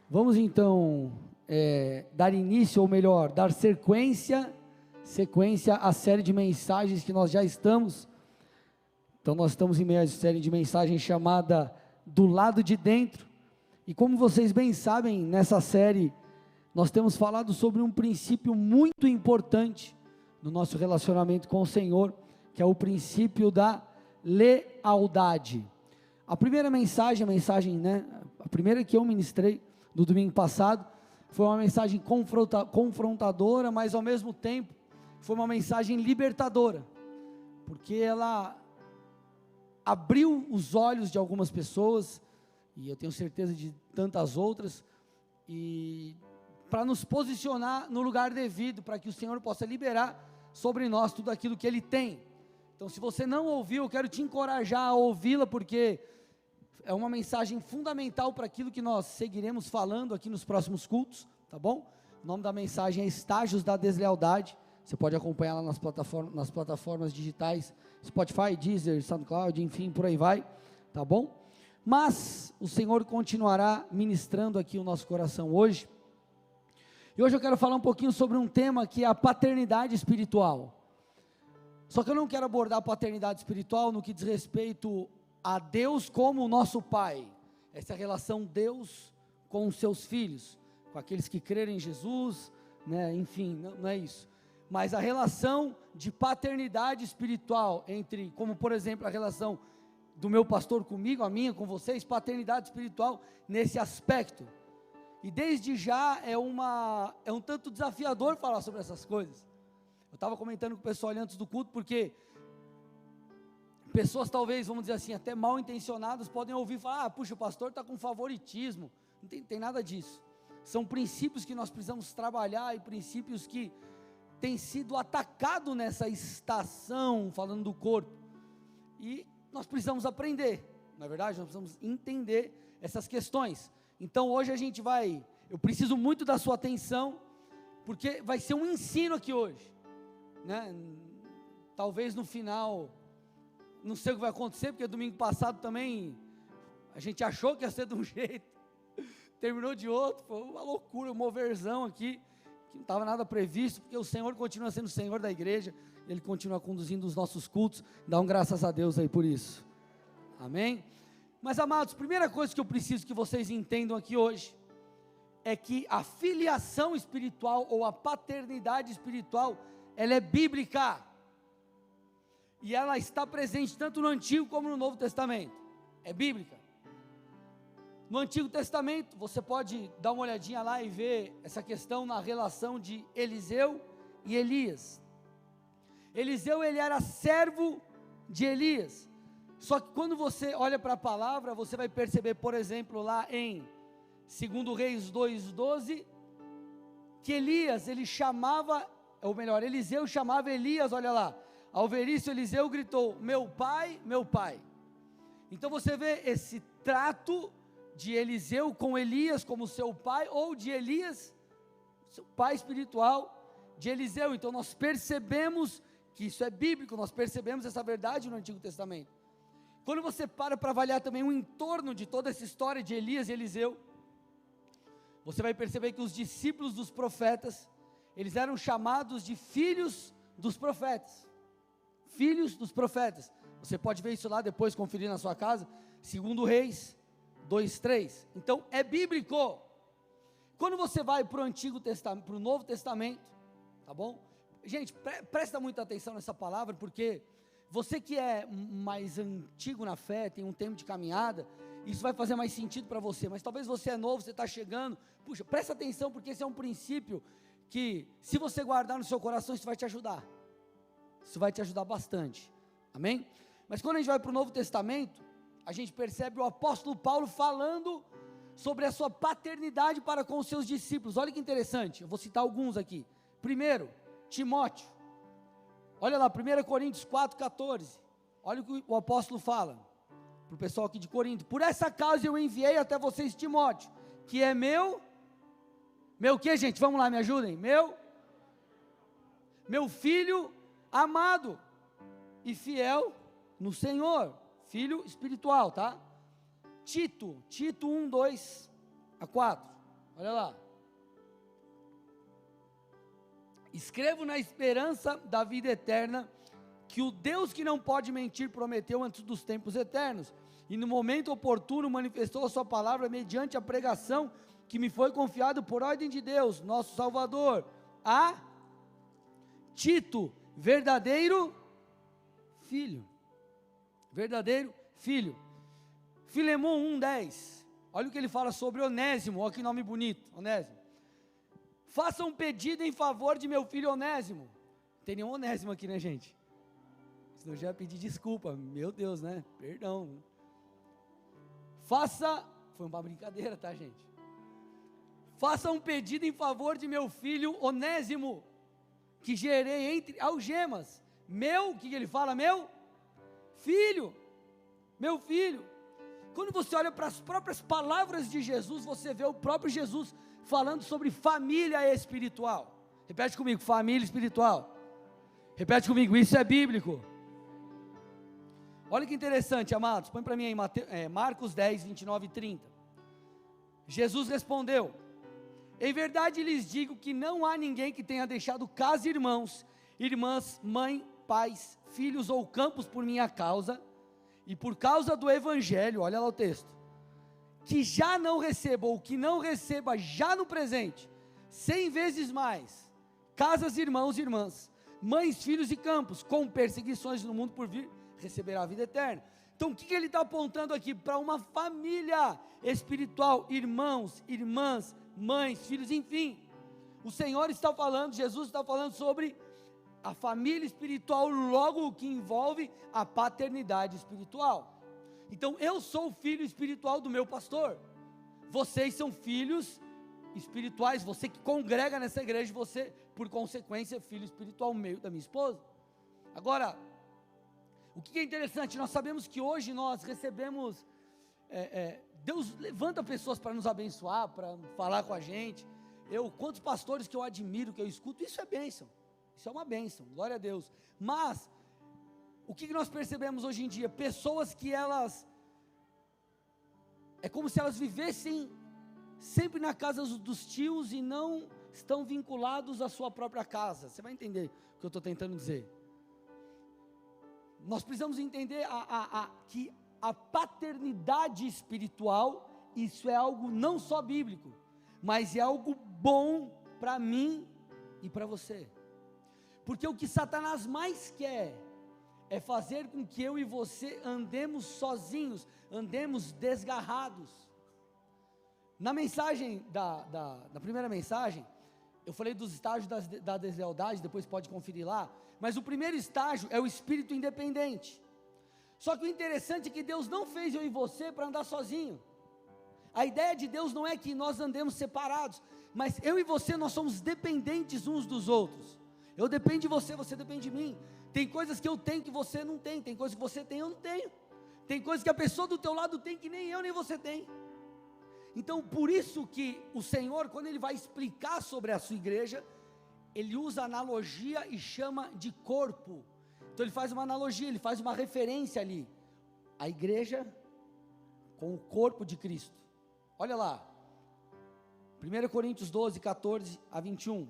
Vamos então dar início, ou melhor, dar sequência à série de mensagens que nós já estamos. Então nós estamos em meio à série de mensagens chamada Do Lado de Dentro, e como vocês bem sabem, nessa série nós temos falado sobre um princípio muito importante no nosso relacionamento com o Senhor, que é o princípio da lealdade. A primeira mensagem, a primeira que eu ministrei no domingo passado, foi uma mensagem confrontadora, mas ao mesmo tempo, foi uma mensagem libertadora, porque ela abriu os olhos de algumas pessoas, e eu tenho certeza de tantas outras, e para nos posicionar no lugar devido, para que o Senhor possa liberar sobre nós tudo aquilo que Ele tem. Então, se você não ouviu, eu quero te encorajar a ouvi-la, porque é uma mensagem fundamental para aquilo que nós seguiremos falando aqui nos próximos cultos, tá bom? O nome da mensagem é Estágios da Deslealdade. Você pode acompanhar lá nas plataformas digitais, Spotify, Deezer, SoundCloud, enfim, por aí vai, tá bom? Mas o Senhor continuará ministrando aqui o nosso coração hoje. E hoje eu quero falar um pouquinho sobre um tema que é a paternidade espiritual. Só que eu não quero abordar a paternidade espiritual no que diz respeito a Deus como o nosso Pai, essa relação Deus com os seus filhos, com aqueles que crerem em Jesus, né? Enfim, não é isso, mas a relação de paternidade espiritual entre, como por exemplo a relação do meu pastor comigo, a minha com vocês, paternidade espiritual nesse aspecto, e desde já é um tanto desafiador falar sobre essas coisas. Eu estava comentando com o pessoal ali antes do culto, porque pessoas talvez, vamos dizer assim, até mal intencionadas, podem ouvir e falar, puxa, o pastor está com favoritismo. Não tem nada disso. São princípios que nós precisamos trabalhar, e princípios que têm sido atacados nessa estação, falando do corpo, e nós precisamos aprender, na verdade, nós precisamos entender essas questões. Então hoje eu preciso muito da sua atenção, porque vai ser um ensino aqui hoje, né? Talvez no final, não sei o que vai acontecer, porque domingo passado também, a gente achou que ia ser de um jeito, terminou de outro, foi uma loucura, uma overzão aqui, que não estava nada previsto, porque o Senhor continua sendo o Senhor da igreja, Ele continua conduzindo os nossos cultos, dá graças a Deus aí por isso, amém? Mas amados, primeira coisa que eu preciso que vocês entendam aqui hoje, é que a filiação espiritual, ou a paternidade espiritual, ela é bíblica, e ela está presente tanto no Antigo como no Novo Testamento, é bíblica. No Antigo Testamento, você pode dar uma olhadinha lá e ver essa questão na relação de Eliseu e Elias. Eliseu, ele era servo de Elias, só que quando você olha para a palavra, você vai perceber, por exemplo, lá em 2 Reis 2:12, que Eliseu chamava Elias, olha lá, ao ver isso Eliseu gritou, meu pai, meu pai. Então você vê esse trato de Eliseu com Elias como seu pai, ou de Elias, seu pai espiritual de Eliseu. Então nós percebemos que isso é bíblico, nós percebemos essa verdade no Antigo Testamento. Quando você para avaliar também o entorno de toda essa história de Elias e Eliseu, você vai perceber que os discípulos dos profetas, eles eram chamados de filhos dos profetas. Filhos dos profetas. Você pode ver isso lá depois, conferir na sua casa, 2 Reis 2:3. Então é bíblico. Quando você vai para o Antigo Testamento, para o Novo Testamento, tá bom? Gente, presta muita atenção nessa palavra, porque você que é mais antigo na fé, tem um tempo de caminhada, isso vai fazer mais sentido para você, mas talvez você é novo, você está chegando, puxa, presta atenção, porque esse é um princípio que, se você guardar no seu coração, isso vai te ajudar bastante, amém? Mas quando a gente vai para o Novo Testamento, a gente percebe o apóstolo Paulo falando sobre a sua paternidade para com os seus discípulos. Olha que interessante, eu vou citar alguns aqui. Primeiro, Timóteo, olha lá, 1 Coríntios 4:14, olha o que o apóstolo fala, para o pessoal aqui de Corinto, por essa causa eu enviei até vocês Timóteo, que é meu que, gente? Vamos lá, me ajudem, meu filho amado e fiel no Senhor, filho espiritual, tá? Tito 1:2-4, Olha lá. Escrevo na esperança da vida eterna, que o Deus que não pode mentir prometeu antes dos tempos eternos, e no momento oportuno manifestou a sua palavra mediante a pregação que me foi confiado por ordem de Deus, nosso Salvador, a Tito, verdadeiro filho. Verdadeiro filho. Filemão 1:10. Olha o que ele fala sobre Onésimo. Olha que nome bonito, Onésimo. Faça um pedido em favor de meu filho Onésimo. Não tem nenhum Onésimo aqui, né, gente? Senão eu já ia pedir desculpa. Meu Deus, né? Perdão. Foi uma brincadeira, tá, gente? Faça um pedido em favor de meu filho Onésimo, que gerei entre algemas. O que ele fala? Meu filho. Quando você olha para as próprias palavras de Jesus, você vê o próprio Jesus falando sobre família espiritual. Repete comigo, família espiritual. Repete comigo, isso é bíblico. Olha que interessante, amados. Põe para mim aí Marcos 10, 29 e 30. Jesus respondeu: em verdade lhes digo que não há ninguém que tenha deixado casa, irmãos, irmãs, mãe, pais, filhos ou campos por minha causa, e por causa do evangelho, olha lá o texto, que já não receba, ou que não receba já no presente, 100 vezes mais, casas, irmãos e irmãs, mães, filhos e campos, com perseguições no mundo por vir, receberá a vida eterna. Então o que ele está apontando aqui? Para uma família espiritual, irmãos, irmãs, mães, filhos, enfim, o Senhor está falando, Jesus está falando sobre a família espiritual, logo o que envolve a paternidade espiritual. Então eu sou o filho espiritual do meu pastor, vocês são filhos espirituais, você que congrega nessa igreja, você por consequência é filho espiritual meio da minha esposa. Agora, o que é interessante, nós sabemos que hoje nós recebemos, Deus levanta pessoas para nos abençoar, para falar com a gente. Quantos pastores que eu admiro, que eu escuto, isso é bênção, isso é uma bênção, glória a Deus. Mas, o que nós percebemos hoje em dia? Pessoas que é como se elas vivessem sempre na casa dos tios e não estão vinculados à sua própria casa. Você vai entender o que eu estou tentando dizer. Nós precisamos entender que a paternidade espiritual, isso é algo não só bíblico, mas é algo bom para mim e para você. Porque o que Satanás mais quer é fazer com que eu e você andemos sozinhos, andemos desgarrados. Na mensagem, da primeira mensagem, eu falei dos estágios da deslealdade, depois pode conferir lá, mas o primeiro estágio é o espírito independente. Só que o interessante é que Deus não fez eu e você para andar sozinho. A ideia de Deus não é que nós andemos separados, mas eu e você, nós somos dependentes uns dos outros. Eu dependo de você, você depende de mim. Tem coisas que eu tenho que você não tem, tem coisas que você tem eu não tenho, tem coisas que a pessoa do teu lado tem que nem eu nem você tem. Então por isso que o Senhor, quando Ele vai explicar sobre a sua igreja, Ele usa analogia e chama de corpo. Então Ele faz uma analogia, Ele faz uma referência ali, a igreja com o corpo de Cristo. Olha lá, 1 Coríntios 12, 14 a 21,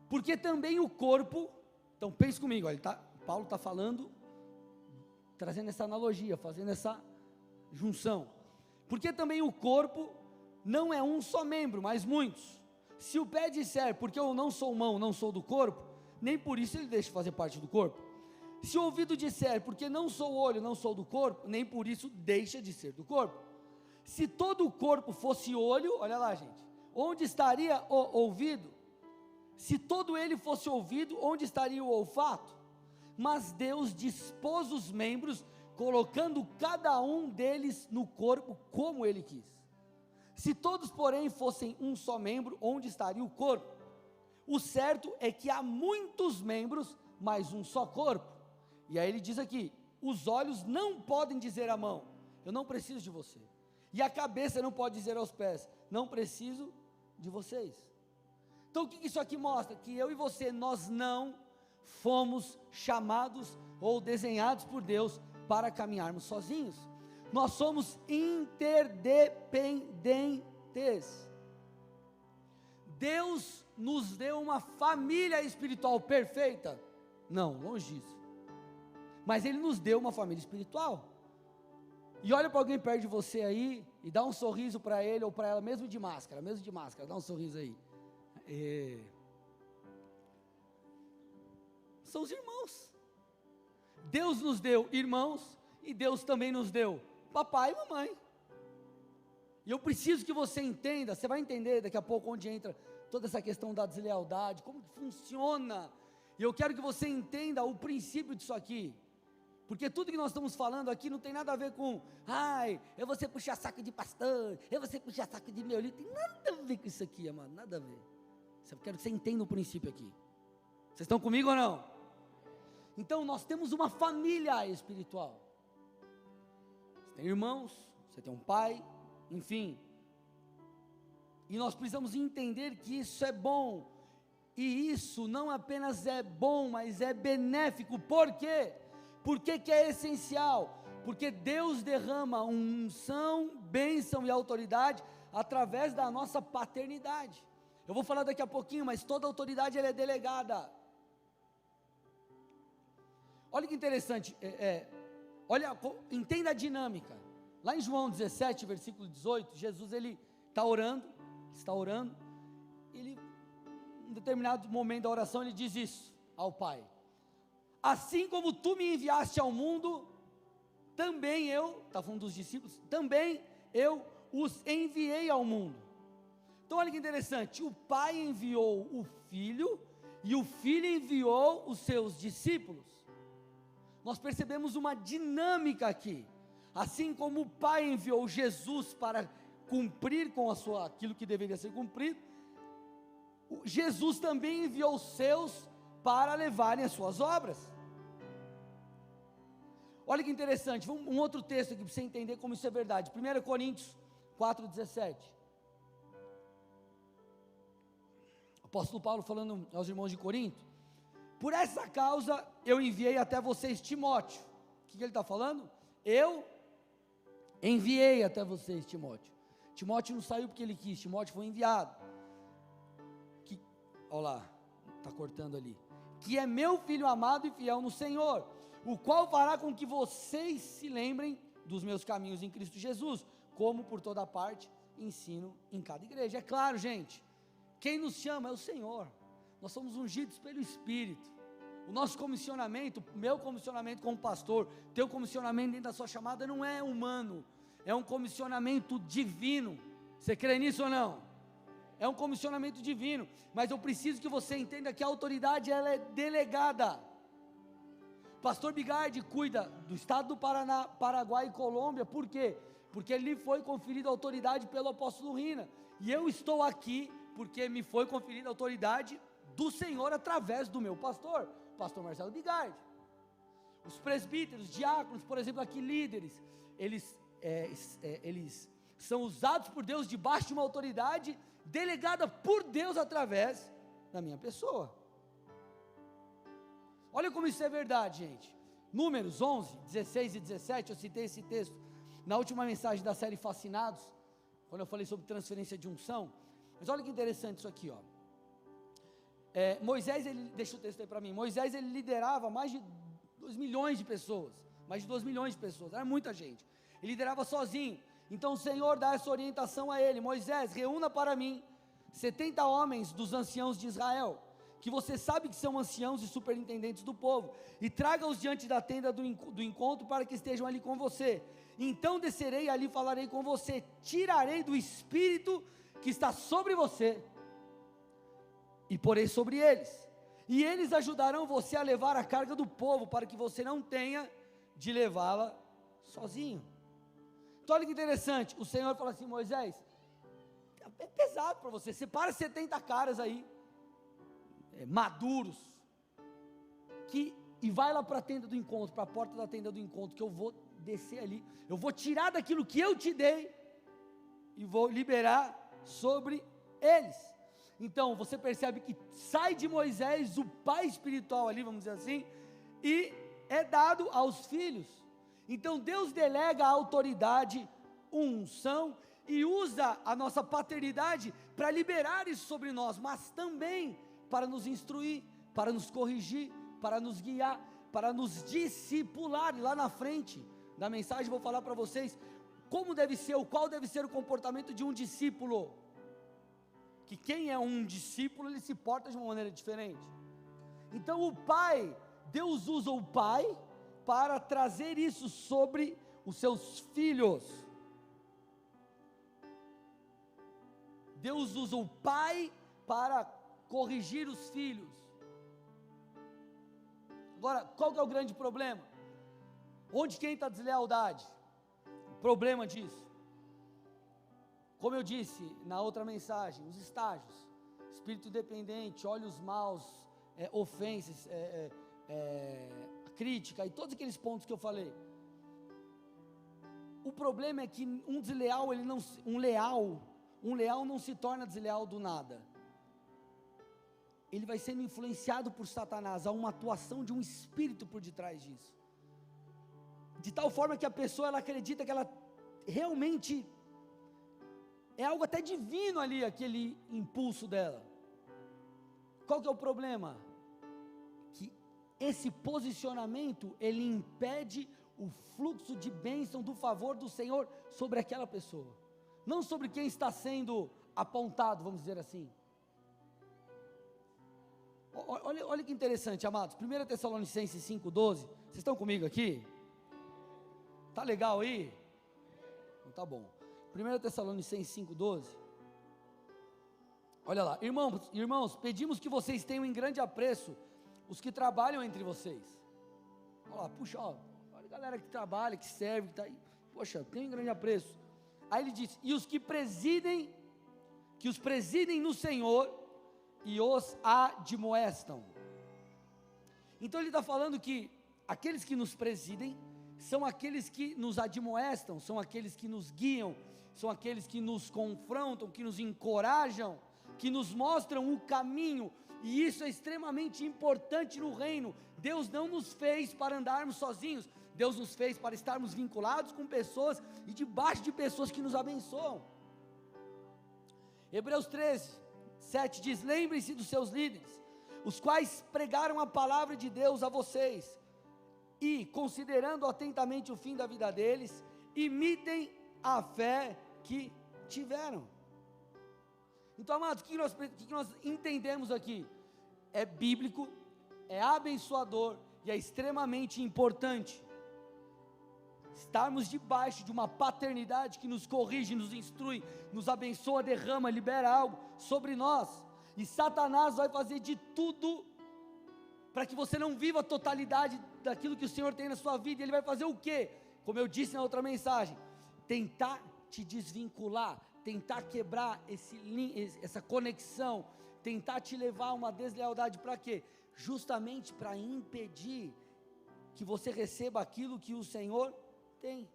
porque também o corpo, então pense comigo, Paulo está falando, trazendo essa analogia, fazendo essa junção, porque também o corpo não é um só membro, mas muitos. Se o pé disser, porque eu não sou mão, não sou do corpo, nem por isso ele deixa de fazer parte do corpo. Se o ouvido disser, porque não sou olho, não sou do corpo, nem por isso deixa de ser do corpo. Se todo o corpo fosse olho, olha lá gente, onde estaria o ouvido? Se todo ele fosse ouvido, onde estaria o olfato? Mas Deus dispôs os membros, colocando cada um deles no corpo como Ele quis. Se todos porém fossem um só membro, onde estaria o corpo? O certo é que há muitos membros, mas um só corpo. E aí ele diz aqui, os olhos não podem dizer à mão, eu não preciso de você. E a cabeça não pode dizer aos pés, não preciso de vocês. Então o que isso aqui mostra? Que eu e você, nós não fomos chamados ou desenhados por Deus para caminharmos sozinhos. Nós somos interdependentes. perfeitez. Deus nos deu uma família espiritual perfeita? Não, longe disso. Mas Ele nos deu uma família espiritual. E olha para alguém perto de você aí, e dá um sorriso para ele ou para ela, mesmo de máscara, dá um sorriso aí. São os irmãos. Deus nos deu irmãos, e Deus também nos deu papai e mamãe. E eu preciso que você entenda, você vai entender daqui a pouco onde entra toda essa questão da deslealdade, como que funciona. E eu quero que você entenda o princípio disso aqui. Porque tudo que nós estamos falando aqui não tem nada a ver com, eu vou ser puxar saco de pastor, eu vou ser puxar saco de meu líder. Tem nada a ver com isso aqui, amado, nada a ver. Eu quero que você entenda o princípio aqui. Vocês estão comigo ou não? Então nós temos uma família espiritual. Você tem irmãos, você tem um pai, enfim. E nós precisamos entender que isso é bom. E isso não apenas é bom, mas é benéfico. Por quê? Por que que é essencial? Porque Deus derrama unção, bênção e autoridade através da nossa paternidade. Eu vou falar daqui a pouquinho, mas toda autoridade ela é delegada. Olha que interessante, entenda a dinâmica. Lá em João 17, versículo 18, Jesus ele está orando, ele, em determinado momento da oração, ele diz isso ao Pai: assim como tu me enviaste ao mundo, também eu, está falando dos discípulos, também eu os enviei ao mundo. Então olha que interessante, o Pai enviou o Filho, e o Filho enviou os seus discípulos. Nós percebemos uma dinâmica aqui. Assim como o Pai enviou Jesus para cumprir com aquilo que deveria ser cumprido, Jesus também enviou os seus para levarem as suas obras. Olha que interessante, um outro texto aqui para você entender como isso é verdade. 1 Coríntios 4,17. Apóstolo Paulo falando aos irmãos de Corinto: por essa causa eu enviei até vocês Timóteo. O que ele está falando? Eu enviei até vocês Timóteo. Timóteo não saiu porque ele quis, Timóteo foi enviado. Olha lá, está cortando ali. Que é meu filho amado e fiel no Senhor, o qual fará com que vocês se lembrem dos meus caminhos em Cristo Jesus, como por toda parte ensino em cada igreja. É claro, gente, quem nos chama é o Senhor. Nós somos ungidos pelo Espírito. O nosso comissionamento, meu comissionamento como pastor, teu comissionamento dentro da sua chamada não é humano, é um comissionamento divino. Você crê nisso ou não? É um comissionamento divino, mas eu preciso que você entenda que a autoridade ela é delegada. Pastor Bigardi cuida do estado do Paraná, Paraguai e Colômbia. Por quê? Porque lhe foi conferida autoridade pelo apóstolo Rina, e eu estou aqui porque me foi conferida autoridade do Senhor através do meu pastor Marcelo Bigardi. Os presbíteros, diáconos, por exemplo, aqui líderes, eles são usados por Deus debaixo de uma autoridade delegada por Deus através da minha pessoa. Olha como isso é verdade, gente. Números 11, 16 e 17, eu citei esse texto na última mensagem da série Fascinados, quando eu falei sobre transferência de unção. Mas olha que interessante isso aqui, ó. Moisés, deixa o texto aí para mim. Moisés, ele liderava mais de 2 milhões de pessoas, era muita gente. Ele liderava sozinho. Então o Senhor dá essa orientação a ele: Moisés, reúna para mim 70 homens dos anciãos de Israel, que você sabe que são anciãos e superintendentes do povo, e traga-os diante da tenda do encontro para que estejam ali com você. Então descerei e ali falarei com você, tirarei do espírito que está sobre você e porei sobre eles, e eles ajudarão você a levar a carga do povo, para que você não tenha de levá-la sozinho. Então olha que interessante, o Senhor fala assim: Moisés, é pesado para você, separa 70 caras aí, maduros, e vai lá para a tenda do encontro, para a porta da tenda do encontro, que eu vou descer ali, eu vou tirar daquilo que eu te dei, e vou liberar sobre eles. Então você percebe que sai de Moisés o pai espiritual ali, vamos dizer assim, e é dado aos filhos. Então Deus delega a autoridade, unção, e usa a nossa paternidade para liberar isso sobre nós, mas também para nos instruir, para nos corrigir, para nos guiar, para nos discipular. E lá na frente da mensagem vou falar para vocês como deve ser, qual deve ser o comportamento de um discípulo, que quem é um discípulo, ele se porta de uma maneira diferente. Então o pai, Deus usa o pai para trazer isso sobre os seus filhos. Deus usa o pai para corrigir os filhos. Agora, qual que é o grande problema? Onde que entra a deslealdade? O problema disso, como eu disse na outra mensagem, os estágios: espírito dependente, olhos maus, ofensas, crítica e todos aqueles pontos que eu falei. O problema é que um desleal, um leal não se torna desleal do nada. Ele vai sendo influenciado por Satanás, há uma atuação de um espírito por detrás disso, de tal forma que a pessoa, ela acredita que ela realmente é algo até divino ali, aquele impulso dela. Qual que é o problema? Que esse posicionamento, ele impede o fluxo de bênção, do favor do Senhor sobre aquela pessoa, não sobre quem está sendo apontado, vamos dizer assim. Olha que interessante, amados. 1 Tessalonicenses 5,12, vocês estão comigo aqui? Tá legal aí? Então tá bom. 1 Tessalonicenses 5,12, olha lá: irmãos, pedimos que vocês tenham em grande apreço os que trabalham entre vocês. Olha lá, puxa, olha a galera que trabalha, que serve, que está aí, poxa, tem em grande apreço. Aí ele diz: e os que os presidem no Senhor e os admoestam. Então ele está falando que aqueles que nos presidem são aqueles que nos admoestam, são aqueles que nos guiam, são aqueles que nos confrontam, que nos encorajam, que nos mostram o caminho. E isso é extremamente importante no reino. Deus não nos fez para andarmos sozinhos, Deus nos fez para estarmos vinculados com pessoas e debaixo de pessoas que nos abençoam. Hebreus 13:7 diz: lembrem-se dos seus líderes, os quais pregaram a palavra de Deus a vocês, e considerando atentamente o fim da vida deles, imitem a fé que tiveram. Então, amados, o que nós entendemos aqui? É bíblico, é abençoador e é extremamente importante estarmos debaixo de uma paternidade que nos corrige, nos instrui, nos abençoa, derrama, libera algo sobre nós. E Satanás vai fazer de tudo para que você não viva a totalidade daquilo que o Senhor tem na sua vida. Ele vai fazer o quê? Como eu disse na outra mensagem, tentar te desvincular, tentar quebrar essa conexão, tentar te levar a uma deslealdade. Para quê? Justamente para impedir que você receba aquilo que o Senhor tem.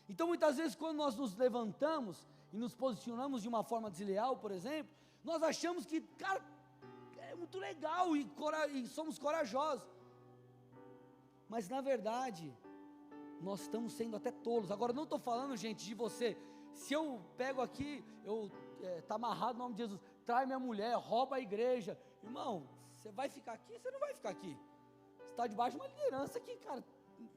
Então muitas vezes, quando nós nos levantamos e nos posicionamos de uma forma desleal, por exemplo, nós achamos que, cara, é muito legal e somos corajosos, mas na verdade nós estamos sendo até tolos. Agora, não estou falando, gente, de você, se eu pego aqui, está amarrado no nome de Jesus, trai minha mulher, rouba a igreja, irmão, você vai ficar aqui? Você não vai ficar aqui, você está debaixo de uma liderança aqui, cara,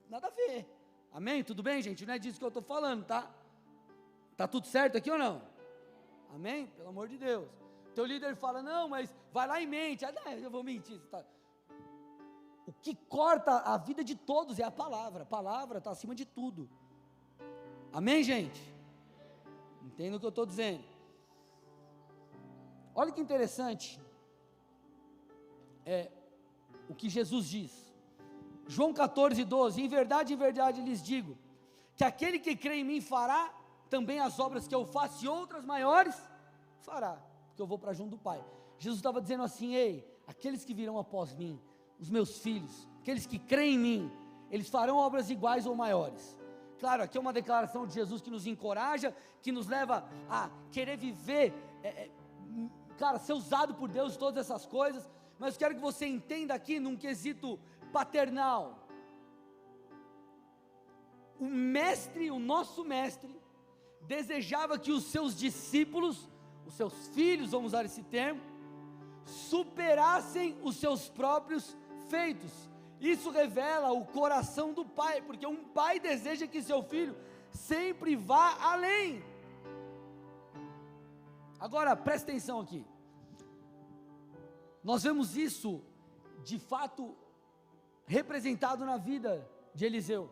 nada a ver, amém? Tudo bem, gente? Não é disso que eu estou falando, tá? Está tudo certo aqui ou não? Amém? Pelo amor de Deus. Teu líder fala: não, mas vai lá e mente. Ah, não, eu vou mentir. Tá. O que corta a vida de todos é a palavra está acima de tudo. Amém, gente? Entenda o que eu estou dizendo. Olha que interessante o que Jesus diz. João 14:12, em verdade lhes digo, que aquele que crê em mim fará também as obras que eu faço, e outras maiores fará, porque eu vou para junto do Pai. Jesus estava dizendo assim: ei, aqueles que virão após mim, os meus filhos, aqueles que creem em mim, eles farão obras iguais ou maiores. Claro, aqui é uma declaração de Jesus que nos encoraja, que nos leva a querer viver, ser usado por Deus, todas essas coisas, mas quero que você entenda aqui num quesito paternal. O nosso mestre, desejava que os seus discípulos, os seus filhos, vamos usar esse termo, superassem os seus próprios feitos. Isso revela o coração do pai, porque um pai deseja que seu filho sempre vá além. Agora, presta atenção aqui. Nós vemos isso, de fato, representado na vida de Eliseu.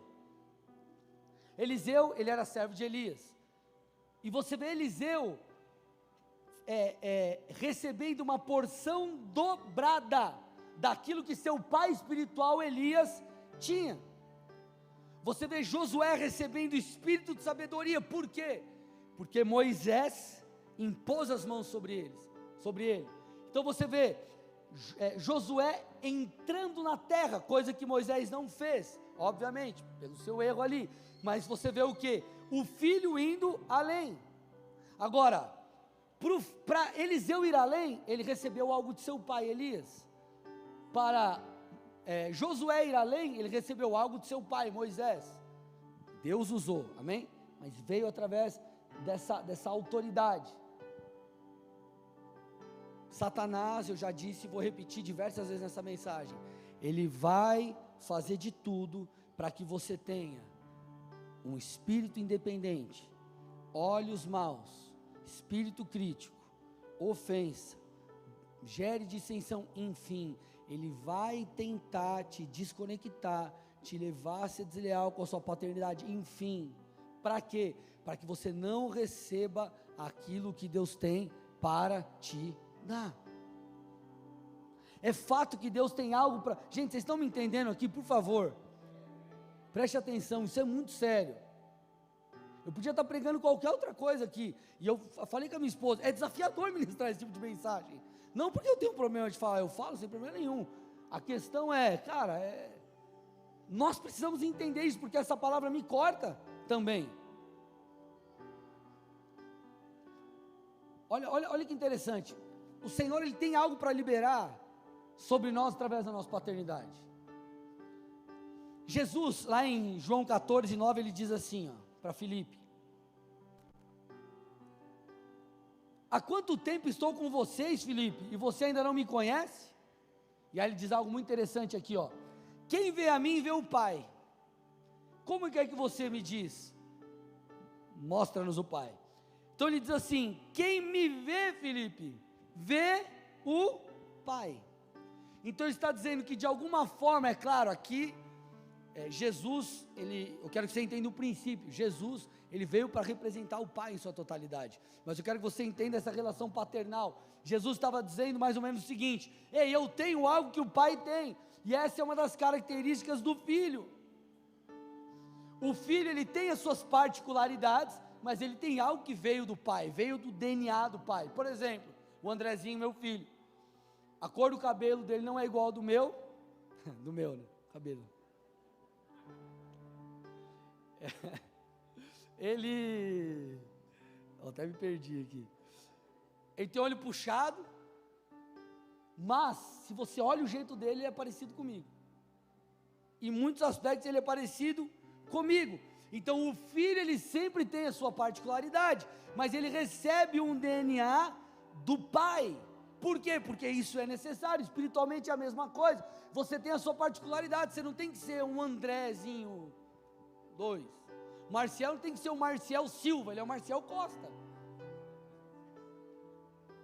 Eliseu, ele era servo de Elias. E você vê Eliseu recebendo uma porção dobrada daquilo que seu pai espiritual Elias tinha. Você vê Josué recebendo o espírito de sabedoria. Por quê? Porque Moisés impôs as mãos sobre ele. Então você vê Josué entrando na terra, coisa que Moisés não fez, obviamente, pelo seu erro ali. Mas você vê o que? O filho indo além. Agora, para Eliseu ir além, ele recebeu algo de seu pai Elias. Para Josué ir além, ele recebeu algo de seu pai Moisés. Deus usou, amém? Mas veio através dessa autoridade. Satanás, eu já disse e vou repetir diversas vezes nessa mensagem, ele vai fazer de tudo para que você tenha um espírito independente, olhos maus, espírito crítico, ofensa, gere dissensão, enfim, ele vai tentar te desconectar, te levar a ser desleal com a sua paternidade, enfim, para quê? Para que você não receba aquilo que Deus tem para te dar. É fato que Deus tem algo para... Gente, vocês estão me entendendo aqui, por favor? Preste atenção, isso é muito sério. Eu podia estar pregando qualquer outra coisa aqui, e eu falei com a minha esposa, é desafiador ministrar esse tipo de mensagem, não porque eu tenho problema de falar, eu falo sem problema nenhum, a questão é, cara, nós precisamos entender isso, porque essa palavra me corta também. Olha que interessante, o Senhor, Ele tem algo para liberar sobre nós através da nossa paternidade. Jesus, lá em João 14, 9, Ele diz assim, para Filipe: há quanto tempo estou com vocês, Filipe, e você ainda não me conhece? E aí Ele diz algo muito interessante aqui, quem vê a mim, vê o Pai. Como que você me diz? Mostra-nos o Pai. Então Ele diz assim: quem me vê, Filipe, vê o Pai. Então Ele está dizendo que de alguma forma, é claro, aqui Jesus, eu quero que você entenda o princípio. Jesus, Ele veio para representar o Pai em sua totalidade, mas eu quero que você entenda essa relação paternal. Jesus estava dizendo mais ou menos o seguinte: ei, eu tenho algo que o Pai tem, e essa é uma das características do Filho. O Filho, ele tem as suas particularidades, mas ele tem algo que veio do Pai, veio do DNA do Pai. Por exemplo, o Andrezinho, meu filho, a cor do cabelo dele não é igual ao do meu, né, cabelo. Ele, até me perdi aqui, ele tem olho puxado, mas, se você olha o jeito dele, ele é parecido comigo, em muitos aspectos ele é parecido comigo. Então o filho, ele sempre tem a sua particularidade, mas ele recebe um DNA do pai. Por quê? Porque isso é necessário, espiritualmente é a mesma coisa. Você tem a sua particularidade, você não tem que ser um Andrezinho 2, Marcial não tem que ser o Marcial Silva, ele é o Marcial Costa.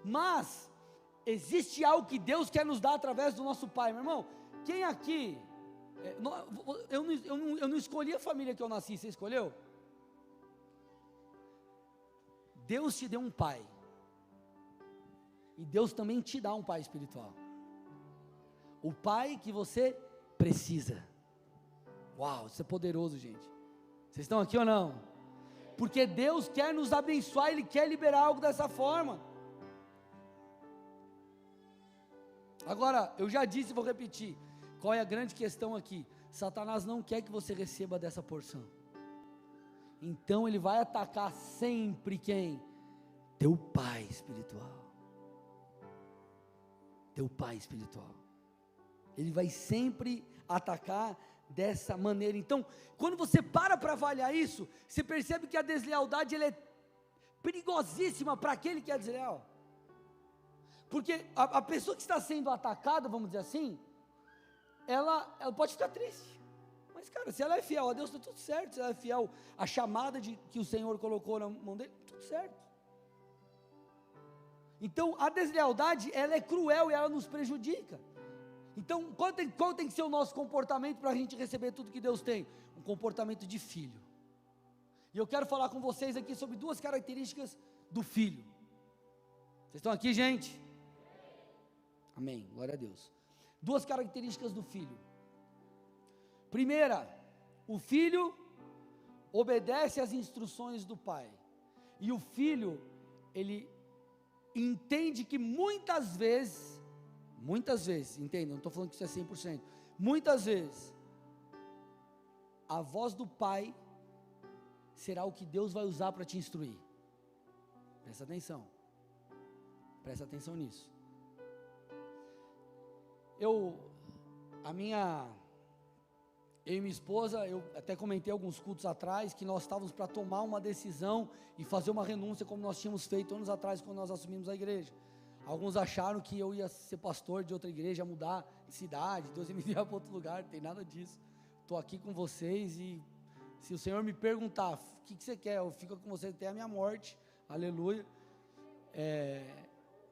Mas existe algo que Deus quer nos dar através do nosso pai, meu irmão. Quem aqui, eu não escolhi a família que eu nasci, você escolheu? Deus te deu um pai, e Deus também te dá um pai espiritual, o pai que você precisa. Uau, isso é poderoso, gente. Vocês estão aqui ou não? Porque Deus quer nos abençoar, Ele quer liberar algo dessa forma. Agora, eu já disse e vou repetir, qual é a grande questão aqui? Satanás não quer que você receba dessa porção, então ele vai atacar sempre quem? Teu pai espiritual. Teu pai espiritual, ele vai sempre atacar dessa maneira. Então, quando você para avaliar isso, você percebe que a deslealdade, ela é perigosíssima para aquele que é desleal. Porque a pessoa que está sendo atacada, vamos dizer assim, ela pode ficar triste. Mas, cara, se ela é fiel a Deus, está tudo certo. Se ela é fiel à chamada que o Senhor colocou na mão dele, tudo certo. Então, a deslealdade, ela é cruel e ela nos prejudica. Então, qual tem que ser o nosso comportamento para a gente receber tudo que Deus tem? Um comportamento de filho. E eu quero falar com vocês aqui sobre duas características do filho. Vocês estão aqui, gente? Amém, glória a Deus. Duas características do filho. Primeira, o filho obedece às instruções do pai. E o filho, ele entende que muitas vezes, entende? Não estou falando que isso é 100%, muitas vezes, a voz do pai será o que Deus vai usar para te instruir. Presta atenção nisso. Eu e minha esposa, eu até comentei alguns cultos atrás, que nós estávamos para tomar uma decisão e fazer uma renúncia, como nós tínhamos feito anos atrás, quando nós assumimos a igreja. Alguns acharam que eu ia ser pastor de outra igreja, mudar de cidade, Deus ia me enviar para outro lugar, não tem nada disso. Estou aqui com vocês e se o Senhor me perguntar, o que você quer? Eu fico com você até a minha morte, aleluia.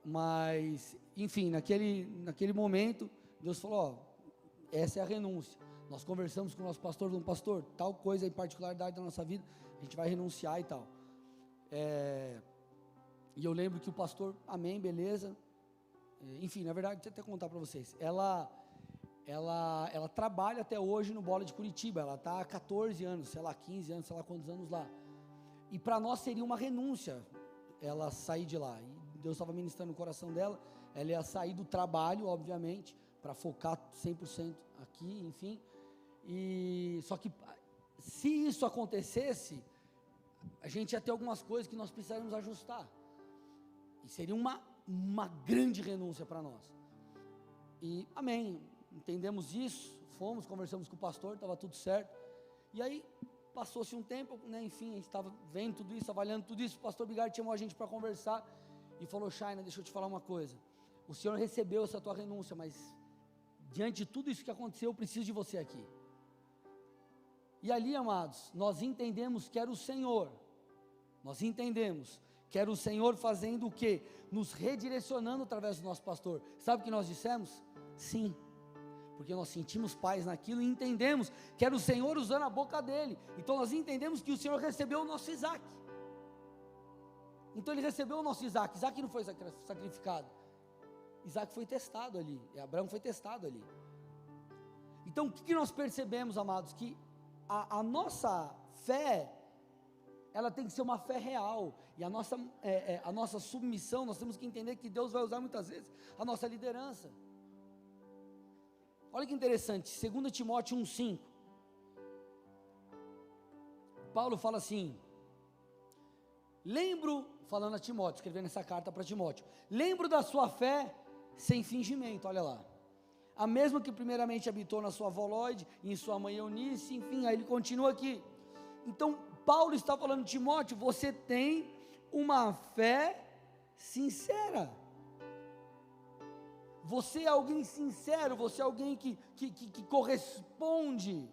Mas, enfim, naquele momento, Deus falou, ó, essa é a renúncia. Nós conversamos com o nosso pastor, falamos, pastor, tal coisa em particularidade da nossa vida, a gente vai renunciar e tal. E eu lembro que o pastor, amém, beleza. Enfim, na verdade, deixa eu até contar para vocês. Ela trabalha até hoje no Bola de Curitiba, ela está há 14 anos, sei lá, 15 anos, sei lá quantos anos lá. E para nós seria uma renúncia ela sair de lá. E Deus estava ministrando no coração dela, ela ia sair do trabalho, obviamente, para focar 100% aqui, enfim. Só que se isso acontecesse, a gente ia ter algumas coisas que nós precisaríamos ajustar. E seria uma grande renúncia para nós. E amém, entendemos isso, fomos, conversamos com o pastor, estava tudo certo. E aí, passou-se um tempo, né, enfim, a gente estava vendo tudo isso, avaliando tudo isso, o pastor Bigard chamou a gente para conversar, e falou, Shaina, deixa eu te falar uma coisa, o Senhor recebeu essa tua renúncia, mas, diante de tudo isso que aconteceu, eu preciso de você aqui. E ali, amados, nós entendemos que era o Senhor, fazendo o quê? Nos redirecionando através do nosso pastor. Sabe o que nós dissemos? Sim, porque nós sentimos paz naquilo e entendemos que era o Senhor usando a boca dele. Então nós entendemos que o Senhor recebeu o nosso Isaac. Então ele recebeu o nosso Isaac. Isaac não foi sacrificado, Isaac foi testado ali, Abraão foi testado ali. Então o que nós percebemos, amados? Que a nossa fé, ela tem que ser uma fé real, e a nossa submissão, nós temos que entender que Deus vai usar muitas vezes a nossa liderança. Olha que interessante, 2 Timóteo 1,5, Paulo fala assim, falando a Timóteo, escrevendo essa carta para Timóteo, lembro da sua fé sem fingimento, olha lá, a mesma que primeiramente habitou na sua avó Lóide, e em sua mãe Eunice, enfim, aí ele continua aqui. Então Paulo está falando, Timóteo, você tem uma fé sincera, você é alguém sincero, você é alguém que corresponde,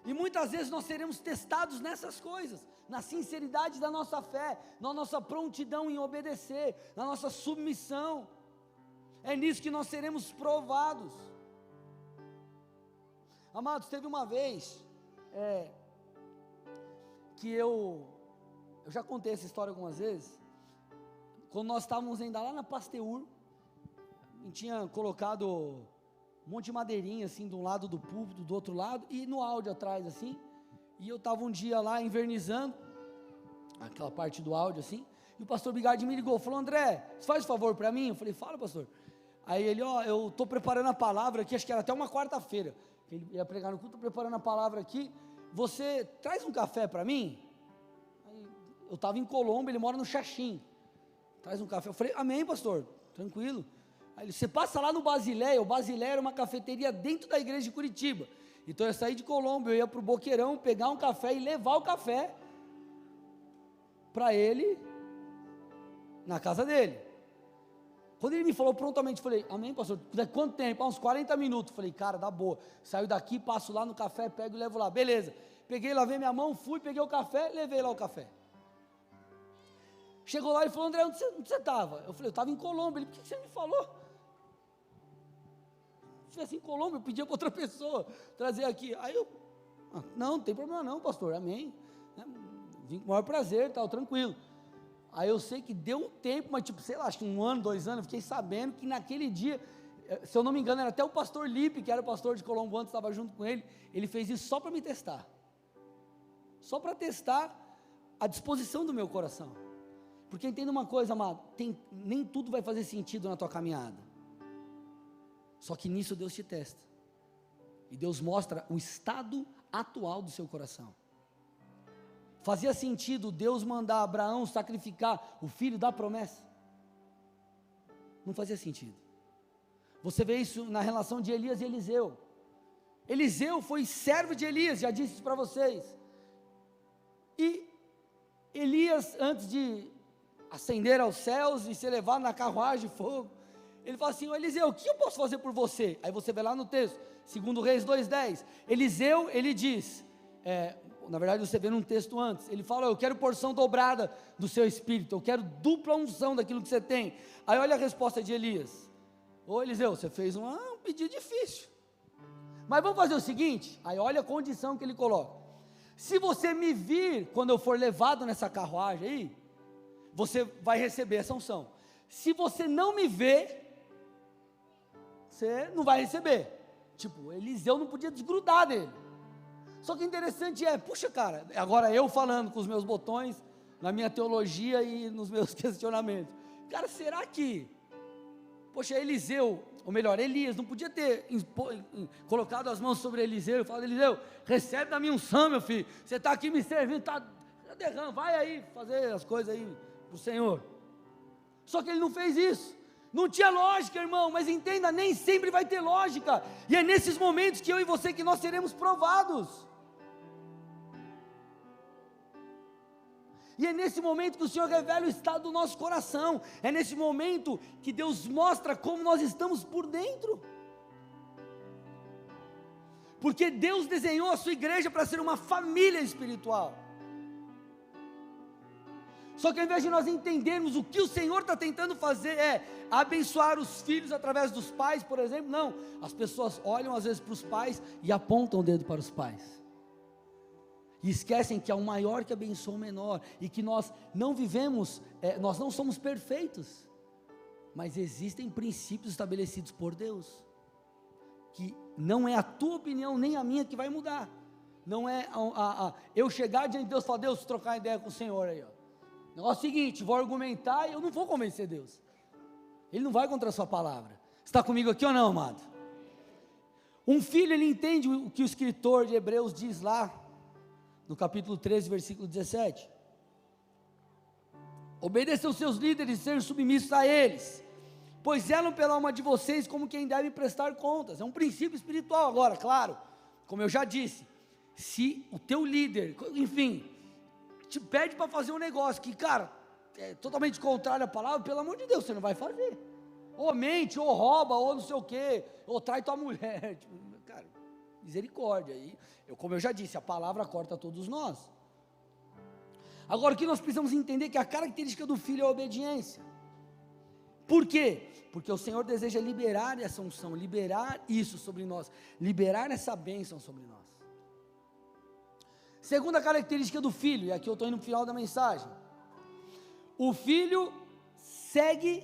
e muitas vezes nós seremos testados nessas coisas, na sinceridade da nossa fé, na nossa prontidão em obedecer, na nossa submissão, é nisso que nós seremos provados. Amados, teve uma vez, que eu já contei essa história algumas vezes, quando nós estávamos ainda lá na Pasteur, a gente tinha colocado um monte de madeirinha assim, de um lado do púlpito, do outro lado, e no áudio atrás assim, e eu estava um dia lá invernizando, aquela parte do áudio assim, e o pastor Bigard me ligou, falou, André, você faz um favor para mim? Eu falei, fala pastor. Aí ele, eu estou preparando a palavra aqui, acho que era até uma quarta-feira, ele ia pregar no culto, estou preparando a palavra aqui, você traz um café para mim? Aí, eu estava em Colombo, ele mora no Xaxim, traz um café, eu falei, amém pastor, tranquilo. Aí ele, você passa lá no Basileia, o Basileia era uma cafeteria dentro da igreja de Curitiba, então eu saí de Colombo, eu ia para o Boqueirão, pegar um café e levar o café para ele na casa dele. Quando ele me falou prontamente, falei, amém, pastor, quanto tempo? Uns 40 minutos, falei, cara, dá boa, saio daqui, passo lá no café, pego e levo lá, beleza, peguei, lavei minha mão, fui, peguei o café, levei lá o café. Chegou lá e falou, André, onde você estava? Eu falei, eu estava em Colômbia. Ele, por que você me falou? Se estivesse em Colômbia, eu pedia para outra pessoa trazer aqui. Aí eu, não tem problema não, pastor, amém. Vim com o maior prazer, tal, tranquilo. Aí eu sei que deu um tempo, mas tipo, sei lá, acho que 1 ano, 2 anos, eu fiquei sabendo que naquele dia, se eu não me engano, era até o pastor Lipe, que era o pastor de Colombo antes, estava junto com ele fez isso só para me testar. Só para testar a disposição do meu coração. Porque entenda uma coisa, amado, nem tudo vai fazer sentido na tua caminhada. Só que nisso Deus te testa. E Deus mostra o estado atual do seu coração. Fazia sentido Deus mandar Abraão sacrificar o filho da promessa? Não fazia sentido. Você vê isso na relação de Elias e Eliseu. Eliseu foi servo de Elias, já disse isso para vocês. E Elias, antes de ascender aos céus e ser levado na carruagem de fogo, ele fala assim, Eliseu, o que eu posso fazer por você? Aí você vê lá no texto, 2 Reis 2:10, Eliseu, ele diz, na verdade você vê num texto antes, ele fala, eu quero porção dobrada do seu espírito, eu quero dupla unção daquilo que você tem. Aí olha a resposta de Elias, ô Eliseu, você fez um pedido difícil, mas vamos fazer o seguinte, aí olha a condição que ele coloca, se você me vir, quando eu for levado nessa carruagem aí, você vai receber essa unção, se você não me ver, você não vai receber. Tipo, Eliseu não podia desgrudar dele. Só que interessante puxa cara, agora eu falando com os meus botões, na minha teologia e nos meus questionamentos, cara, será que, poxa, Eliseu, ou melhor, Elias, não podia ter colocado as mãos sobre Eliseu e falado, Eliseu, recebe da minha unção, meu filho, você está aqui me servindo, vai aí fazer as coisas aí para o Senhor. Só que ele não fez isso. Não tinha lógica, irmão, mas entenda, nem sempre vai ter lógica, e é nesses momentos que eu e você, que nós seremos provados, e é nesse momento que o Senhor revela o estado do nosso coração, é nesse momento que Deus mostra como nós estamos por dentro, porque Deus desenhou a sua igreja para ser uma família espiritual. Só que ao invés de nós entendermos o que o Senhor está tentando fazer, abençoar os filhos através dos pais, por exemplo, não, as pessoas olham às vezes para os pais e apontam o dedo para os pais, e esquecem que há um maior que abençoa o menor, e que nós não vivemos, nós não somos perfeitos, mas existem princípios estabelecidos por Deus, que não é a tua opinião nem a minha que vai mudar, não é eu chegar diante de Deus e falar, Deus, trocar ideia com o Senhor aí, o negócio é o seguinte, vou argumentar e eu não vou convencer Deus, Ele não vai contra a sua palavra. Está comigo aqui ou não, amado? Um filho, ele entende o que o escritor de Hebreus diz lá, no capítulo 13, versículo 17, obedeçam seus líderes e sejam submissos a eles, pois zelam pela alma de vocês como quem deve prestar contas. É um princípio espiritual. Agora, claro, como eu já disse, se o teu líder, enfim, te pede para fazer um negócio que, cara, é totalmente contrário à palavra, pelo amor de Deus, você não vai fazer, ou mente, ou rouba, ou não sei o que, ou trai tua mulher, tipo, cara, misericórdia, como eu já disse, a palavra corta todos nós. Agora, o que nós precisamos entender, que a característica do filho é a obediência. Por quê? Porque o Senhor deseja liberar essa unção, liberar isso sobre nós, liberar essa bênção sobre nós. Segunda característica do filho, e aqui eu estou indo no final da mensagem, o filho segue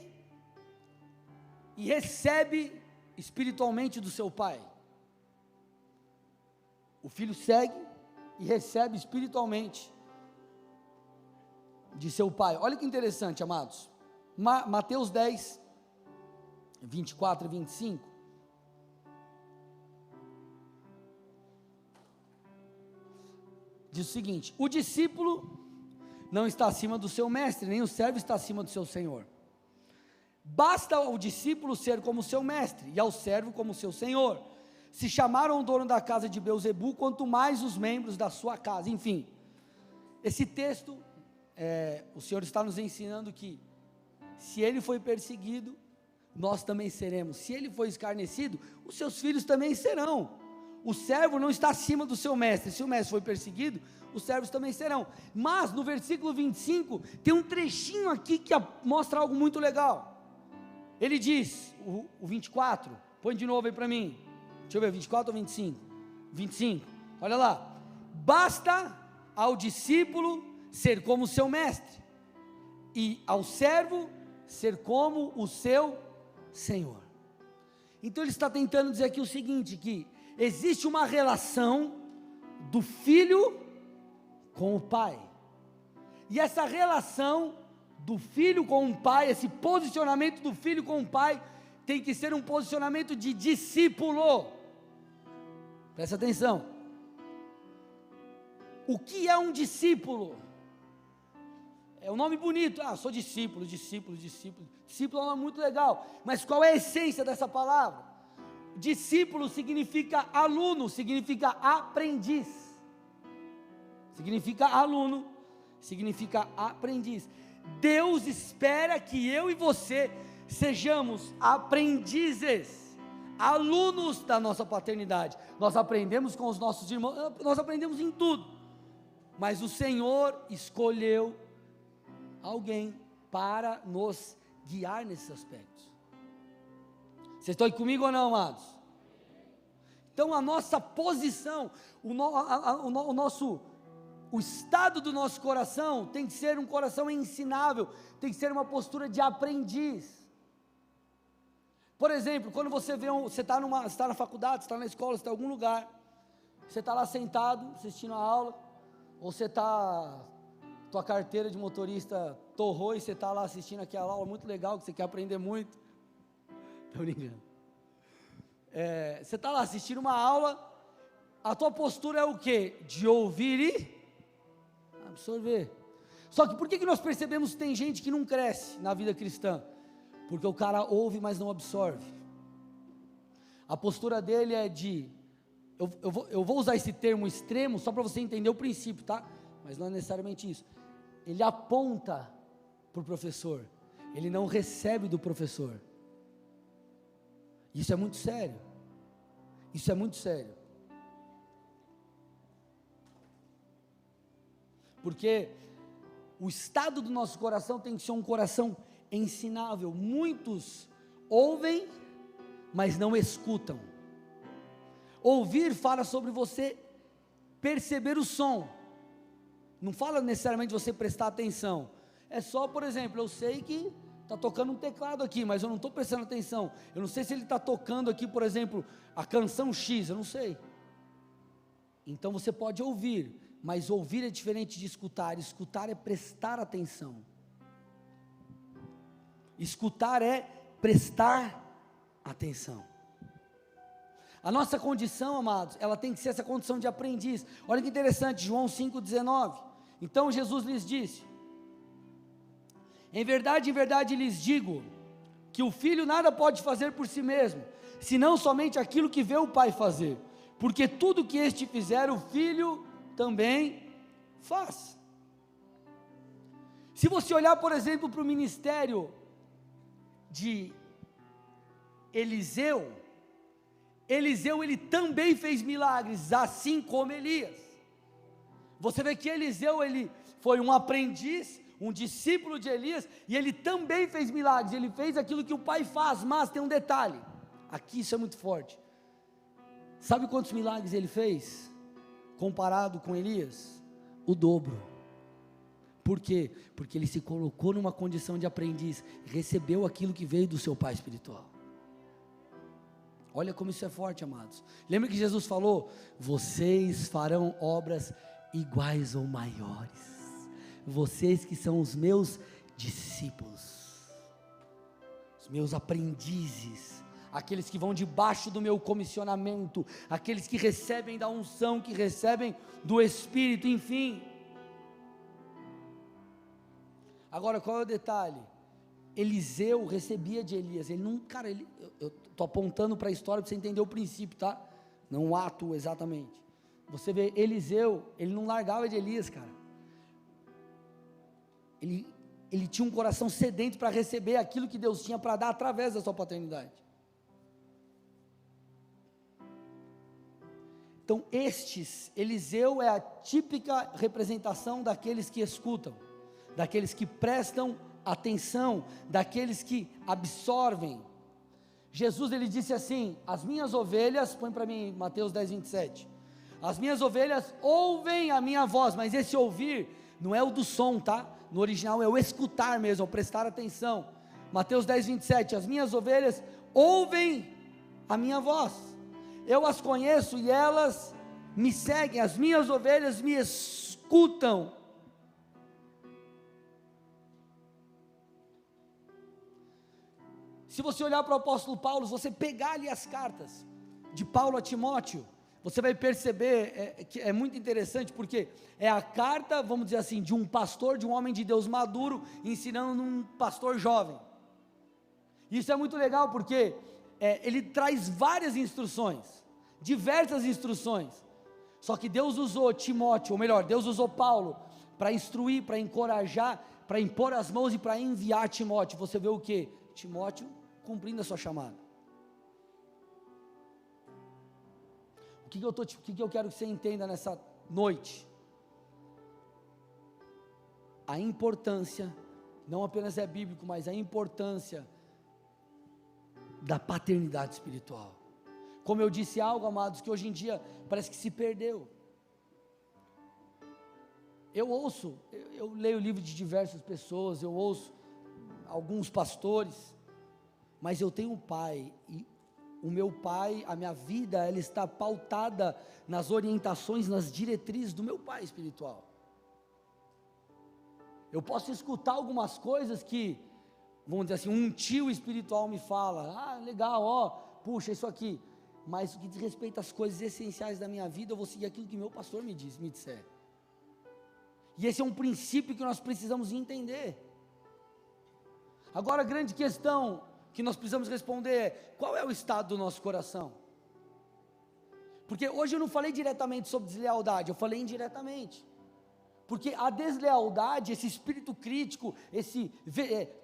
e recebe espiritualmente do seu pai. O filho segue e recebe espiritualmente de seu pai. Olha que interessante, amados, Mateus 10, 24 e 25, diz o seguinte: o discípulo não está acima do seu mestre, nem o servo está acima do seu senhor. Basta ao discípulo ser como seu mestre, e ao servo como seu senhor. Se chamaram o dono da casa de Beelzebu, quanto mais os membros da sua casa. Enfim, esse texto o Senhor está nos ensinando que, se ele foi perseguido, nós também seremos. Se ele foi escarnecido, os seus filhos também serão. O servo não está acima do seu mestre. Se o mestre foi perseguido, os servos também serão. Mas no versículo 25, tem um trechinho aqui que mostra algo muito legal. Ele diz, o 24, põe de novo aí para mim. Deixa eu ver, 24 ou 25? 25, olha lá. Basta ao discípulo ser como o seu mestre, e ao servo ser como o seu Senhor. Então ele está tentando dizer aqui o seguinte, que existe uma relação do filho com o pai, e essa relação do filho com o pai, esse posicionamento do filho com o pai, tem que ser um posicionamento de discípulo. Presta atenção. O que é um discípulo? É um nome bonito, sou discípulo. Discípulo é um nome muito legal, mas qual é a essência dessa palavra? Discípulo significa aluno, significa aprendiz. Significa aluno, significa aprendiz. Deus espera que eu e você sejamos aprendizes, alunos da nossa paternidade. Nós aprendemos com os nossos irmãos, nós aprendemos em tudo, mas o Senhor escolheu alguém para nos guiar nesses aspectos. Vocês estão aí comigo ou não, amados? Então a nossa posição, o estado do nosso coração tem que ser um coração ensinável, tem que ser uma postura de aprendiz. Por exemplo, quando você vê, você está na faculdade, você está na escola, você está em algum lugar, você está lá sentado, assistindo a aula, ou tua carteira de motorista torrou e você está lá assistindo aquela aula muito legal, que você quer aprender muito. Estou brincando. Você está lá assistindo uma aula, a tua postura é o quê? De ouvir e absorver. Só que por que nós percebemos que tem gente que não cresce na vida cristã? Porque o cara ouve, mas não absorve. A postura dele é de, eu vou usar esse termo extremo, só para você entender o princípio, tá? Mas não é necessariamente isso. Ele aponta para o professor, ele não recebe do professor. Isso é muito sério. Isso é muito sério. Porque o estado do nosso coração tem que ser um coração ensinável. Muitos ouvem, mas não escutam. Ouvir fala sobre você perceber o som. Não fala necessariamente de você prestar atenção. É só, por exemplo, eu sei que está tocando um teclado aqui, mas eu não estou prestando atenção. Eu não sei se ele está tocando aqui, por exemplo, a canção X, eu não sei. Então você pode ouvir, mas ouvir é diferente de escutar. Escutar é prestar atenção. Escutar é prestar atenção. A nossa condição, amados, ela tem que ser essa condição de aprendiz. Olha que interessante, João 5,19. Então Jesus lhes disse: em verdade lhes digo, que o filho nada pode fazer por si mesmo, senão somente aquilo que vê o pai fazer, porque tudo que este fizer, o filho também faz. Se você olhar, por exemplo, para o ministério de Eliseu, ele também fez milagres, assim como Elias. Você vê que Eliseu, ele foi um aprendiz, um discípulo de Elias, e ele também fez milagres, ele fez aquilo que o pai faz, mas tem um detalhe, aqui isso é muito forte. Sabe quantos milagres ele fez, comparado com Elias? O dobro. Por quê? Porque ele se colocou numa condição de aprendiz, recebeu aquilo que veio do seu pai espiritual. Olha como isso é forte, amados. Lembra que Jesus falou: vocês farão obras iguais ou maiores, vocês que são os meus discípulos, os meus aprendizes, aqueles que vão debaixo do meu comissionamento, aqueles que recebem da unção, que recebem do Espírito, enfim. Agora, qual é o detalhe? Eliseu recebia de Elias, ele não, cara, eu estou apontando para a história para você entender o princípio, tá? Não o ato exatamente. Você vê, Eliseu, ele não largava de Elias, cara. ele tinha um coração sedento para receber aquilo que Deus tinha para dar através da sua paternidade. Então Eliseu é a típica representação daqueles que escutam, daqueles que prestam atenção, daqueles que absorvem. Jesus, ele disse assim: as minhas ovelhas, põe para mim Mateus 10, 27, as minhas ovelhas ouvem a minha voz, mas esse ouvir não é o do som, tá? No original é o escutar mesmo, é o prestar atenção. Mateus 10, 27, as minhas ovelhas ouvem a minha voz, eu as conheço e elas me seguem, as minhas ovelhas me escutam. Se você olhar para o apóstolo Paulo, se você pegar ali as cartas de Paulo a Timóteo, você vai perceber que é muito interessante, porque é a carta, vamos dizer assim, de um pastor, de um homem de Deus maduro, ensinando um pastor jovem. Isso é muito legal, porque ele traz várias instruções, diversas instruções, só que Deus usou Timóteo, ou melhor, Deus usou Paulo, para instruir, para encorajar, para impor as mãos e para enviar Timóteo. Você vê o que? Timóteo cumprindo a sua chamada. O que eu quero que você entenda nessa noite? A importância, não apenas é bíblico, mas a importância da paternidade espiritual. Como eu disse algo, amados, que hoje em dia parece que se perdeu. Eu leio o livro de diversas pessoas, eu ouço alguns pastores, mas eu tenho um pai, e o meu pai, a minha vida, ela está pautada nas orientações, nas diretrizes do meu pai espiritual. Eu posso escutar algumas coisas que, vamos dizer assim, um tio espiritual me fala, legal, puxa, isso aqui, mas o que diz respeito às coisas essenciais da minha vida, eu vou seguir aquilo que meu pastor me disser. E esse é um princípio que nós precisamos entender. Agora a grande questão que nós precisamos responder é: qual é o estado do nosso coração? Porque hoje eu não falei diretamente sobre deslealdade, eu falei indiretamente. Porque a deslealdade, esse espírito crítico,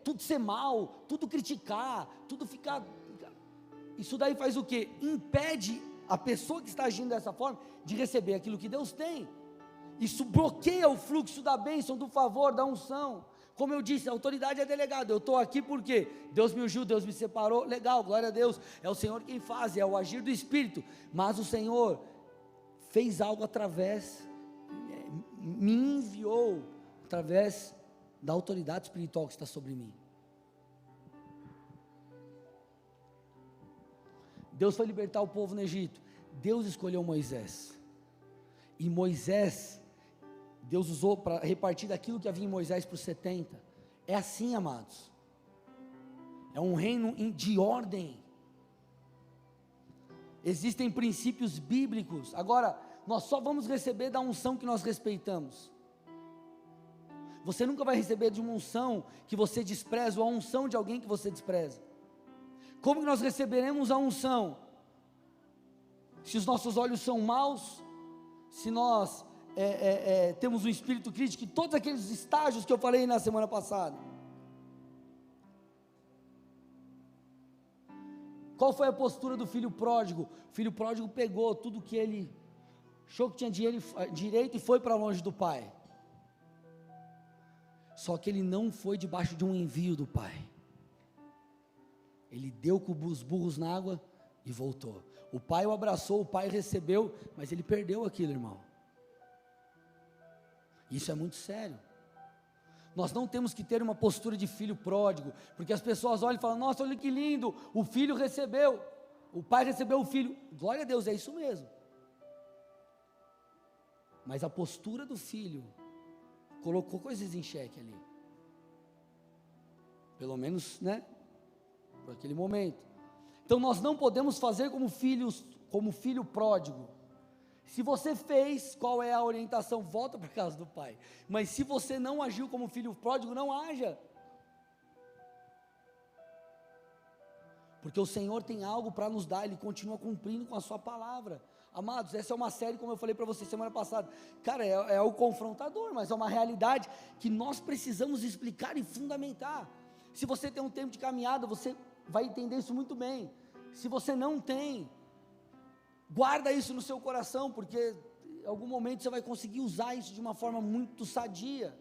tudo ser mal, tudo criticar, tudo ficar, isso daí faz o quê? Impede a pessoa que está agindo dessa forma de receber aquilo que Deus tem. Isso bloqueia o fluxo da bênção, do favor, da unção. Como eu disse, a autoridade é delegada. Eu estou aqui porque Deus me ungiu, Deus me separou, legal, glória a Deus, é o Senhor quem faz, é o agir do Espírito, mas o Senhor fez algo através, me enviou, através da autoridade espiritual que está sobre mim. Deus foi libertar o povo no Egito, Deus escolheu Moisés, e Moisés, Deus usou para repartir daquilo que havia em Moisés para os 70, é assim, amados, é um reino de ordem, existem princípios bíblicos. Agora, nós só vamos receber da unção que nós respeitamos, você nunca vai receber de uma unção que você despreza, ou a unção de alguém que você despreza. Como que nós receberemos a unção? Se os nossos olhos são maus, se nós temos um espírito crítico, e todos aqueles estágios que eu falei na semana passada. Qual foi a postura do filho pródigo? O filho pródigo pegou tudo que ele achou que tinha direito e foi para longe do pai. Só que ele não foi debaixo de um envio do pai. Ele deu com os burros na água e voltou. O pai o abraçou, o pai recebeu, mas ele perdeu aquilo, irmão. Isso é muito sério. Nós não temos que ter uma postura de filho pródigo, porque as pessoas olham e falam: nossa, olha que lindo, o filho recebeu, o pai recebeu o filho, glória a Deus, é isso mesmo. Mas a postura do filho colocou coisas em xeque ali, pelo menos, né, por aquele momento. Então nós não podemos fazer como filho pródigo. Se você fez, qual é a orientação? Volta para a casa do pai. Mas se você não agiu como filho pródigo, não haja. Porque o Senhor tem algo para nos dar, Ele continua cumprindo com a sua palavra. Amados, essa é uma série, como eu falei para vocês semana passada, cara, é o confrontador, mas é uma realidade que nós precisamos explicar e fundamentar. Se você tem um tempo de caminhada, você vai entender isso muito bem. Se você não tem, guarda isso no seu coração, porque em algum momento você vai conseguir usar isso de uma forma muito sadia.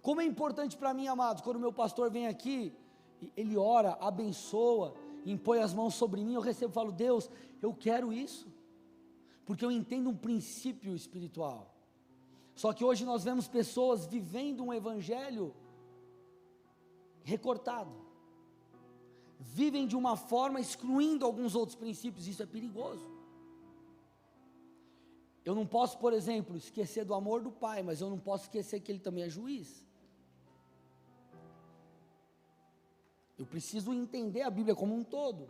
Como é importante para mim, amados, quando o meu pastor vem aqui, ele ora, abençoa, impõe as mãos sobre mim, eu recebo e falo, Deus, eu quero isso, porque eu entendo um princípio espiritual. Só que hoje nós vemos pessoas vivendo um evangelho recortado, vivem de uma forma excluindo alguns outros princípios, isso é perigoso. Eu não posso, por exemplo, esquecer do amor do Pai, mas eu não posso esquecer que Ele também é juiz. Eu preciso entender a Bíblia como um todo.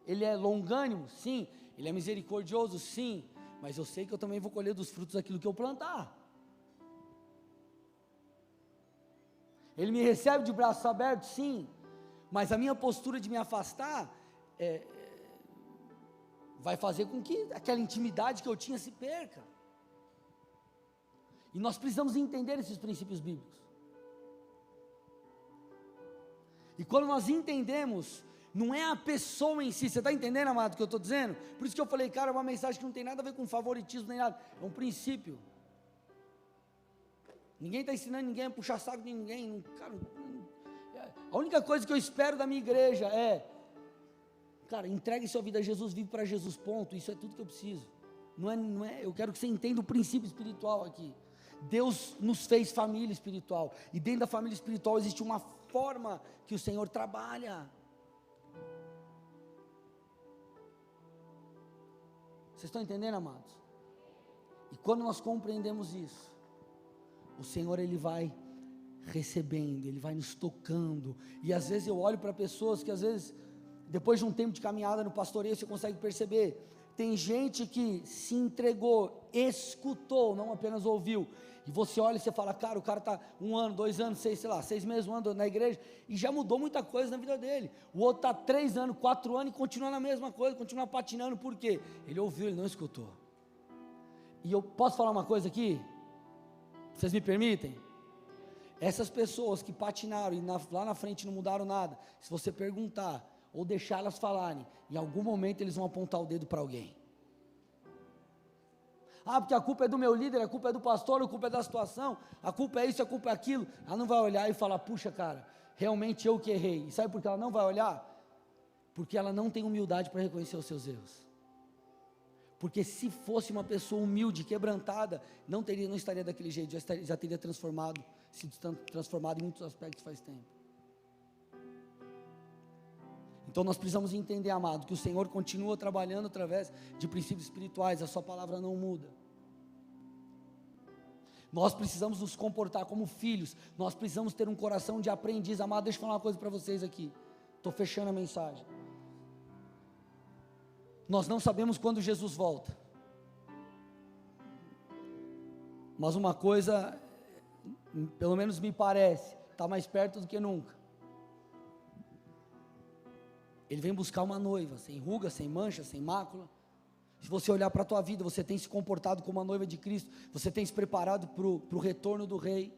Ele é longânimo? Sim. Ele é misericordioso? Sim. Mas eu sei que eu também vou colher dos frutos daquilo que eu plantar. Ele me recebe de braços abertos? Sim. Mas a minha postura de me afastar vai fazer com que aquela intimidade que eu tinha se perca. E nós precisamos entender esses princípios bíblicos. E quando nós entendemos, não é a pessoa em si, você está entendendo, amado, o que eu estou dizendo? Por isso que eu falei, cara, é uma mensagem que não tem nada a ver com favoritismo, nem nada, é um princípio. Ninguém está ensinando ninguém a puxar saco de ninguém, cara, a única coisa que eu espero da minha igreja é, cara, entregue sua vida a Jesus, vive para Jesus, ponto, isso é tudo que eu preciso. Não é, eu quero que você entenda o princípio espiritual aqui. Deus nos fez família espiritual, e dentro da família espiritual existe uma forma que o Senhor trabalha. Vocês estão entendendo, amados? E quando nós compreendemos isso, o Senhor, Ele vai recebendo, Ele vai nos tocando, e às vezes eu olho para pessoas que às vezes, depois de um tempo de caminhada no pastoreio, você consegue perceber, tem gente que se entregou, escutou, não apenas ouviu, e você olha e você fala, cara, o cara está 1 ano, 2 anos, 6 meses, 1 ano na igreja, e já mudou muita coisa na vida dele. O outro está 3 anos, 4 anos e continua na mesma coisa, continua patinando, por quê? Ele ouviu, ele não escutou. E eu posso falar uma coisa aqui? Vocês me permitem? Essas pessoas que patinaram e lá na frente não mudaram nada, se você perguntar, ou deixar elas falarem, em algum momento eles vão apontar o dedo para alguém. Ah, porque a culpa é do meu líder, a culpa é do pastor, a culpa é da situação, a culpa é isso, a culpa é aquilo. Ela não vai olhar e falar, puxa cara, realmente eu que errei. E sabe por que ela não vai olhar? Porque ela não tem humildade para reconhecer os seus erros. Porque se fosse uma pessoa humilde, quebrantada, não estaria daquele jeito, já teria sido transformado em muitos aspectos faz tempo. Então nós precisamos entender, amado, que o Senhor continua trabalhando através de princípios espirituais, a sua palavra não muda. Nós precisamos nos comportar como filhos, nós precisamos ter um coração de aprendiz. Amado, deixa eu falar uma coisa para vocês aqui, estou fechando a mensagem. Nós não sabemos quando Jesus volta, mas uma coisa, pelo menos me parece, está mais perto do que nunca. Ele vem buscar uma noiva, sem ruga, sem mancha, sem mácula. Se você olhar para a tua vida, você tem se comportado como a noiva de Cristo, você tem se preparado para o retorno do Rei,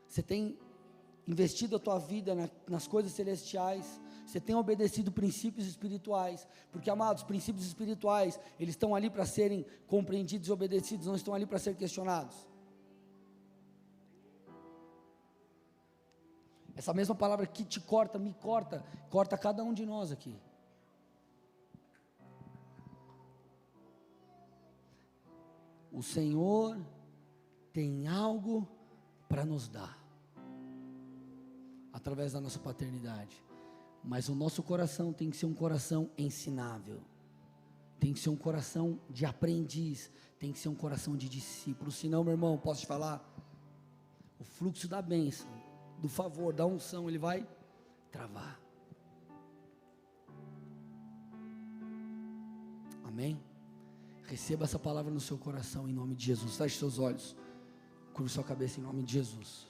você tem investido a tua vida nas coisas celestiais, você tem obedecido princípios espirituais, porque, amados, princípios espirituais, eles estão ali para serem compreendidos e obedecidos, não estão ali para ser questionados. Essa mesma palavra que te corta, me corta, corta cada um de nós aqui. O Senhor tem algo para nos dar, através da nossa paternidade, mas o nosso coração tem que ser um coração ensinável, tem que ser um coração de aprendiz, tem que ser um coração de discípulo. Senão, meu irmão, posso te falar, o fluxo da bênção, do favor, da unção, ele vai travar. Amém? Receba essa palavra no seu coração, em nome de Jesus. Feche seus olhos, curva sua cabeça em nome de Jesus.